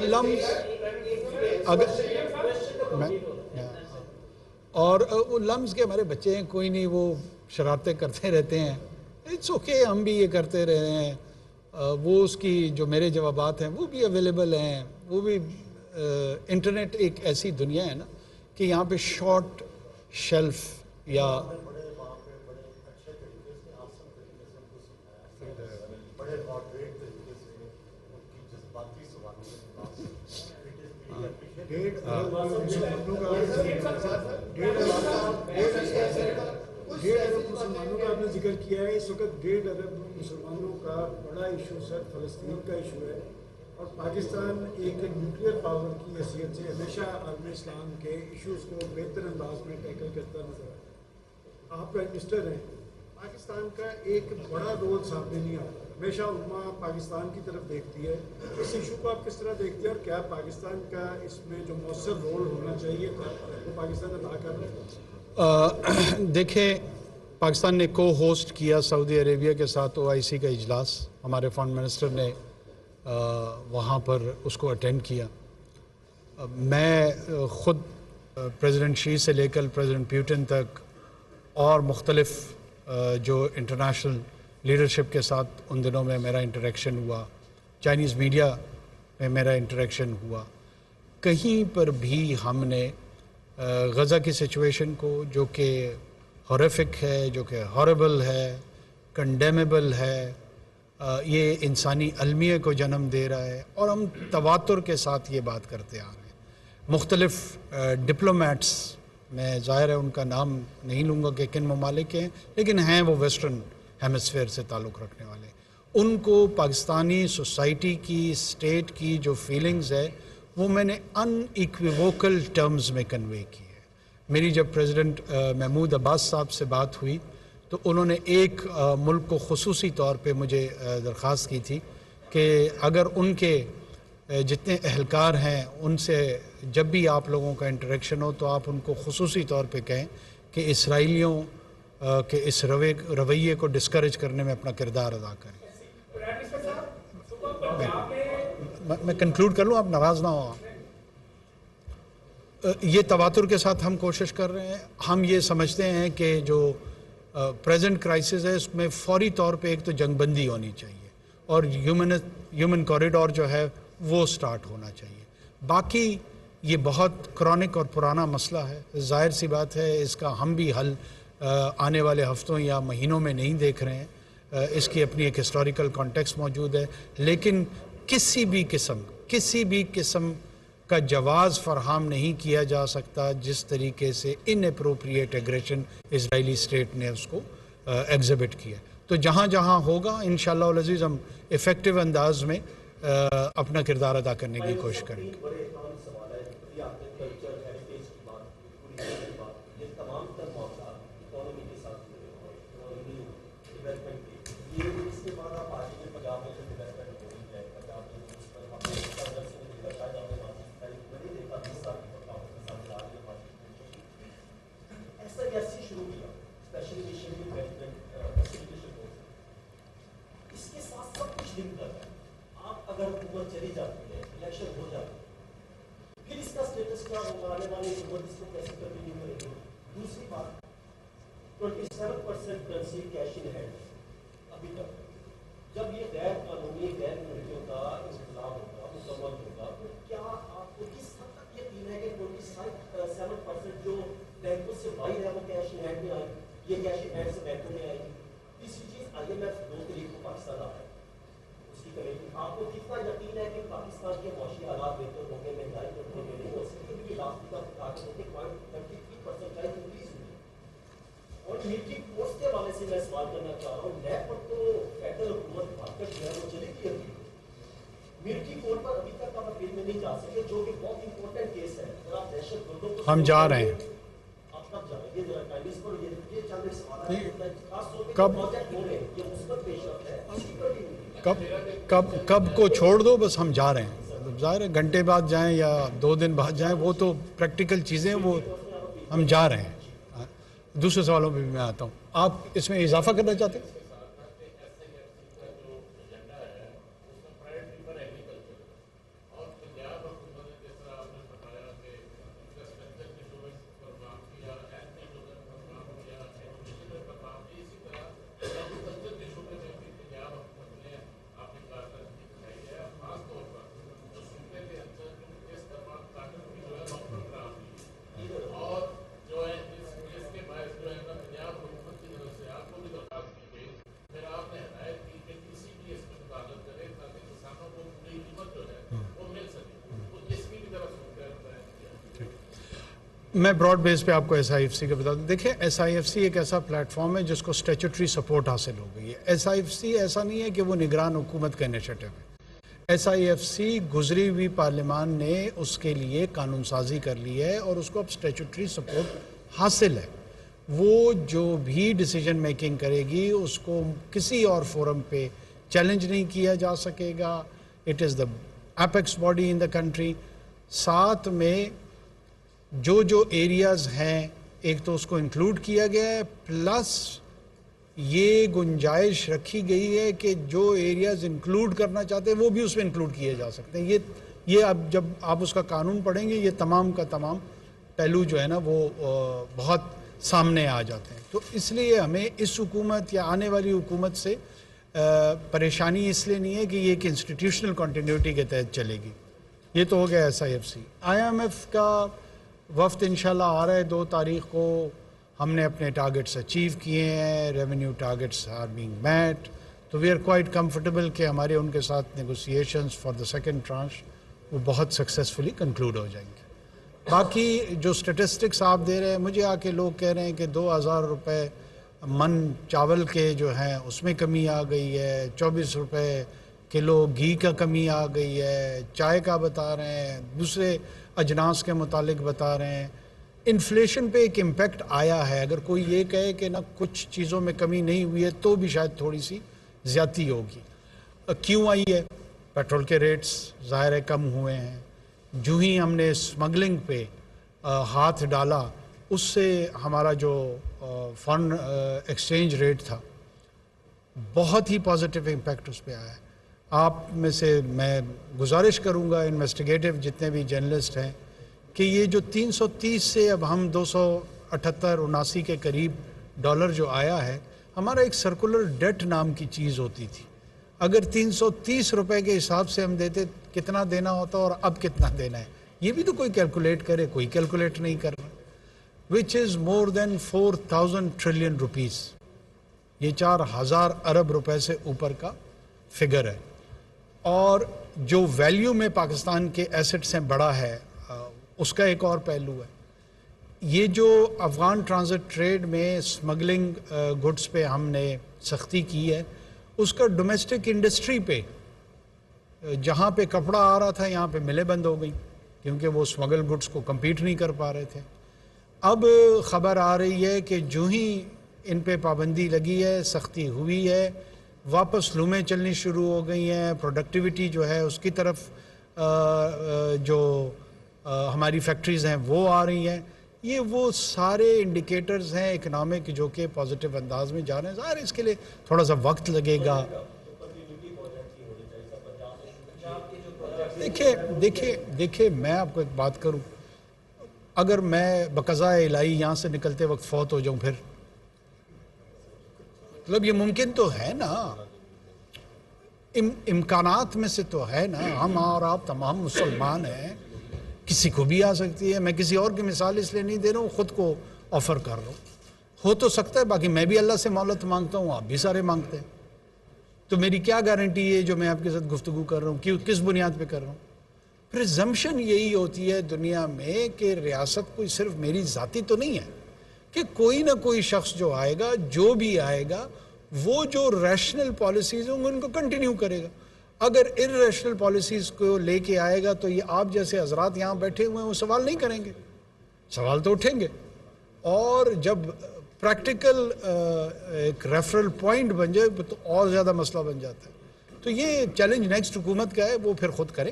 لمز اگر اور وہ لمز کے ہمارے بچے ہیں، کوئی نہیں، وہ شرارتیں کرتے رہتے ہیں، اٹس اوکے، ہم بھی یہ کرتے رہے ہیں. وہ اس کی جو میرے جوابات ہیں وہ بھی اویلیبل ہیں. وہ بھی انٹرنیٹ ایک ایسی دنیا ہے نا کہ یہاں پہ شارٹ شیلف یا مسلمانوں کا آپ نے ذکر کیا ہے. اس وقت 1.5 ارب مسلمانوں کا بڑا ایشو سر فلسطین کا ایشو ہے، اور پاکستان ایک نیوکلیئر پاور کی حیثیت سے ہمیشہ عالم اسلام کے ایشوز کو بہتر انداز میں ٹیکل کرتا نظر آتا ہے. آپ پرائم منسٹر ہیں، پاکستان کا ایک بڑا رول سامنے نہیں آتا، ہمیشہ امہ پاکستان کی طرف دیکھتی ہے. اس ایشو کو آپ کس طرح دیکھتے ہیں، اور کیا پاکستان کا اس میں جو مؤثر رول ہونا چاہیے تھا وہ پاکستان ادا کر رہا ہے؟ دیکھیں، پاکستان نے کو ہوسٹ کیا سعودی عربیہ کے ساتھ OIC کا اجلاس. ہمارے فارن منسٹر نے وہاں پر اس کو اٹینڈ کیا. میں خود پریزیڈنٹ شی سے لے کر پریزیڈنٹ پیوٹن تک اور مختلف جو انٹرنیشنل لیڈرشپ کے ساتھ ان دنوں میں میرا انٹریکشن ہوا، چائنیز میڈیا میں میرا انٹریکشن ہوا. کہیں پر بھی ہم نے غزہ کی سچویشن کو، جو کہ ہاریفک ہے، جو کہ ہاربل ہے، کنڈیمیبل ہے، یہ انسانی المیہ کو جنم دے رہا ہے، اور ہم تواتر کے ساتھ یہ بات کرتے آ رہے ہیں. مختلف ڈپلومیٹس، میں ظاہر ہے ان کا نام نہیں لوں گا کہ کن ممالک کے ہیں، لیکن ہیں وہ ویسٹرن ہیمسفیئر سے تعلق رکھنے والے، ان کو پاکستانی سوسائٹی کی، اسٹیٹ کی جو فیلنگز ہے وہ میں نے ان ایکویوکل ٹرمز میں کنوے کی ہے. میری جب پریزیڈنٹ محمود عباس صاحب سے بات ہوئی تو انہوں نے ایک ملک کو خصوصی طور پہ مجھے درخواست کی تھی کہ اگر ان کے جتنے اہلکار ہیں ان سے جب بھی آپ لوگوں کا انٹریکشن ہو تو آپ ان کو خصوصی طور پہ کہیں کہ اسرائیلیوں کے اس رویے کو ڈسکریج کرنے میں اپنا کردار ادا کریں. میں کنکلوڈ کر لوں، آپ ناراض نہ ہو. یہ تواتر کے ساتھ ہم کوشش کر رہے ہیں. ہم یہ سمجھتے ہیں کہ جو پریزنٹ کرائسس ہے اس میں فوری طور پہ ایک تو جنگ بندی ہونی چاہیے، اور ہیومن کوریڈور جو ہے وہ سٹارٹ ہونا چاہیے. باقی یہ بہت کرونک اور پرانا مسئلہ ہے، ظاہر سی بات ہے اس کا ہم بھی حل آنے والے ہفتوں یا مہینوں میں نہیں دیکھ رہے ہیں. اس کی اپنی ایک ہسٹوریکل کانٹیکسٹ موجود ہے، لیکن کسی بھی قسم کا جواز فراہم نہیں کیا جا سکتا جس طریقے سے ان اپروپریٹ ایگریشن اسرائیلی اسٹیٹ نے اس کو ایگزبٹ کیا. تو جہاں جہاں ہوگا انشاءاللہ العزیز ہم افیکٹو انداز میں اپنا کردار ادا کرنے کی کوشش کریں گے. دوسری بات 27% کرنسی کیش ان ہینڈ ابھی تک. جب یہ غیر قانونی غیر ملکیوں کا انقلاب ہوگا، مکمل ہوگا، تو کیا آپ کو کس حد تک یقین ہے کہ 27% جو بینکوں سے باہر ہے وہ کیش ان ہینڈ میں آئے گی، یہ کیش ان ہینڈ سے بینکوں میں آئے گی؟ تیسری چیز IMF 2 تاریخ کو پاکستان آ رہا ہے، اس کی کمیٹی. آپ کو کتنا یقین ہے کہ پاکستان کے معاشی حالات بہتر ہوں گے، مہنگائی کنٹرول میں نہیں ہو سکتی، کیونکہ لاسٹ کا ٹارگیٹ ہے کہ 0.33% کا انکریز ہوئی. اور ملٹری کورس کے حوالے سے میں سوال کرنا چاہ رہا ہوں، نیب پر تو فیڈرل حکومت بھارت جو ہے وہ چلی گئی ابھی. ملٹری کورٹ پر ابھی تک آپ اپیل میں نہیں جا سکے، جو کہ بہت امپورٹنٹ کیس ہے. اگر آپ دہشت گردوں کو ہم جا رہے ہیں. آپ کب جا رہے ہیں؟ یہ ذرا ٹائمز پر یہ چند ایک سوال ہے، خاص طور پہ کب پروجیکٹ ہو رہے ہیں، یہ مثبت پیش رفت ہے، اس کی کب کو چھوڑ دو، بس ہم جا رہے ہیں. ظاہر ہے گھنٹے بعد جائیں یا 2 دن بعد جائیں، وہ تو پریکٹیکل چیزیں، وہ ہم جا رہے ہیں. دوسرے سوالوں پہ بھی میں آتا ہوں. آپ اس میں اضافہ کرنا چاہتے ہیں؟ میں براڈ بیس پہ آپ کو SIFC کا بتا دوں. دیکھیں SIFC ایک ایسا پلیٹ فارم ہے جس کو اسٹیچوٹری سپورٹ حاصل ہو گئی ہے. SIFC ایسا نہیں ہے کہ وہ نگران حکومت کا انیشیٹو ہے. SIFC گزری ہوئی پارلیمان نے اس کے لیے قانون سازی کر لی ہے اور اس کو اب اسٹیچوٹری سپورٹ حاصل ہے. وہ جو بھی ڈیسیجن میکنگ کرے گی اس کو کسی اور فورم پہ چیلنج نہیں کیا جا سکے گا. It is the apex body in the country. ساتھ میں جو ایریاز ہیں ایک تو اس کو انکلوڈ کیا گیا ہے، پلس یہ گنجائش رکھی گئی ہے کہ جو ایریاز انکلوڈ کرنا چاہتے ہیں وہ بھی اس میں انکلوڈ کیے جا سکتے ہیں. یہ اب جب آپ اس کا قانون پڑھیں گے یہ تمام کا تمام پہلو جو ہے نا وہ بہت سامنے آ جاتے ہیں. تو اس لیے ہمیں اس حکومت یا آنے والی حکومت سے پریشانی اس لیے نہیں ہے کہ یہ ایک انسٹیٹیوشنل کنٹینیوٹی کے تحت چلے گی. یہ تو ہو گیا SIFC. IMF کا وفد انشاءاللہ آ رہا ہے 2 تاریخ کو. ہم نے اپنے ٹارگٹس اچیو کیے ہیں. Revenue targets are being met. تو وی آر کوائٹ کمفرٹیبل کہ ہمارے ان کے ساتھ نیگوسیشنز فار دا سیکنڈ ٹرانش وہ بہت سکسیزفلی کنکلوڈ ہو جائیں گے. باقی جو سٹیٹسٹکس آپ دے رہے ہیں، مجھے آ کے لوگ کہہ رہے ہیں کہ 2000 روپے من چاول کے جو ہیں اس میں کمی آ گئی ہے، 24 روپے کلو گھی کا کمی آ گئی ہے، چائے کا بتا رہے ہیں، دوسرے اجناس کے متعلق بتا رہے ہیں. انفلیشن پہ ایک امپیکٹ آیا ہے. اگر کوئی یہ کہے کہ نہ کچھ چیزوں میں کمی نہیں ہوئی ہے تو بھی شاید تھوڑی سی زیادتی ہوگی. کیوں آئی ہے؟ پیٹرول کے ریٹس ظاہر ہے کم ہوئے ہیں. جو ہی ہم نے اسمگلنگ پہ ہاتھ ڈالا اس سے ہمارا جو فارن ایکسچینج ریٹ تھا بہت ہی پازیٹیو امپیکٹ اس پہ آیا ہے. آپ میں سے میں گزارش کروں گا انویسٹیگیٹو جتنے بھی جرنلسٹ ہیں کہ یہ جو 330 سے اب ہم 278-79 کے قریب ڈالر جو آیا ہے، ہمارا ایک سرکولر ڈیٹ نام کی چیز ہوتی تھی. اگر 330 روپے کے حساب سے ہم دیتے کتنا دینا ہوتا اور اب کتنا دینا ہے یہ بھی تو کوئی کیلکولیٹ کرے. کوئی کیلکولیٹ نہیں کر رہا. وچ از مور دین 4000 ٹریلین روپیز. یہ 4000 ارب روپے سے اوپر کا فگر ہے. اور جو ویلیو میں پاکستان کے ایسٹس ہیں بڑا ہے، اس کا ایک اور پہلو ہے. یہ جو افغان ٹرانزٹ ٹریڈ میں اسمگلنگ گڈس پہ ہم نے سختی کی ہے، اس کا ڈومیسٹک انڈسٹری پہ جہاں پہ کپڑا آ رہا تھا یہاں پہ ملیں بند ہو گئی کیونکہ وہ اسمگل گڈس کو کمپیٹ نہیں کر پا رہے تھے. اب خبر آ رہی ہے کہ جو ہی ان پہ پابندی لگی ہے، سختی ہوئی ہے، واپس لومیں چلنی شروع ہو گئی ہیں. پروڈکٹیوٹی جو ہے اس کی طرف جو ہماری فیکٹریز ہیں وہ آ رہی ہیں. یہ وہ سارے انڈیکیٹرز ہیں اکنامک جو کہ پازیٹیو انداز میں جا رہے ہیں. ظاہر اس کے لیے تھوڑا سا وقت لگے گا. دیکھیں میں آپ کو ایک بات کروں، اگر میں بقضاء الہی یہاں سے نکلتے وقت فوت ہو جاؤں پھر مطلب یہ ممکن تو ہے نا، امکانات میں سے تو ہے نا. ہم اور آپ تمام مسلمان ہیں، کسی کو بھی آ سکتی ہے. میں کسی اور کی مثال اس لیے نہیں دے رہا ہوں، خود کو آفر کر رہا ہوں. ہو تو سکتا ہے، باقی میں بھی اللہ سے مہلت مانگتا ہوں، آپ بھی سارے مانگتے ہیں. تو میری کیا گارنٹی ہے جو میں آپ کے ساتھ گفتگو کر رہا ہوں کس بنیاد پہ کر رہا ہوں؟ پریزمپشن یہی ہوتی ہے دنیا میں کہ ریاست کوئی صرف میری ذاتی تو نہیں ہے، کہ کوئی نہ کوئی شخص جو آئے گا، جو بھی آئے گا، وہ جو ریشنل پالیسیز ہوں گے ان کو کنٹینیو کرے گا. اگر ارریشنل پالیسیز کو لے کے آئے گا تو یہ آپ جیسے حضرات یہاں بیٹھے ہوئے ہیں وہ سوال نہیں کریں گے. سوال تو اٹھیں گے. اور جب پریکٹیکل ایک ریفرل پوائنٹ بن جائے تو اور زیادہ مسئلہ بن جاتا ہے. تو یہ چیلنج نیکسٹ حکومت کا ہے، وہ پھر خود کرے.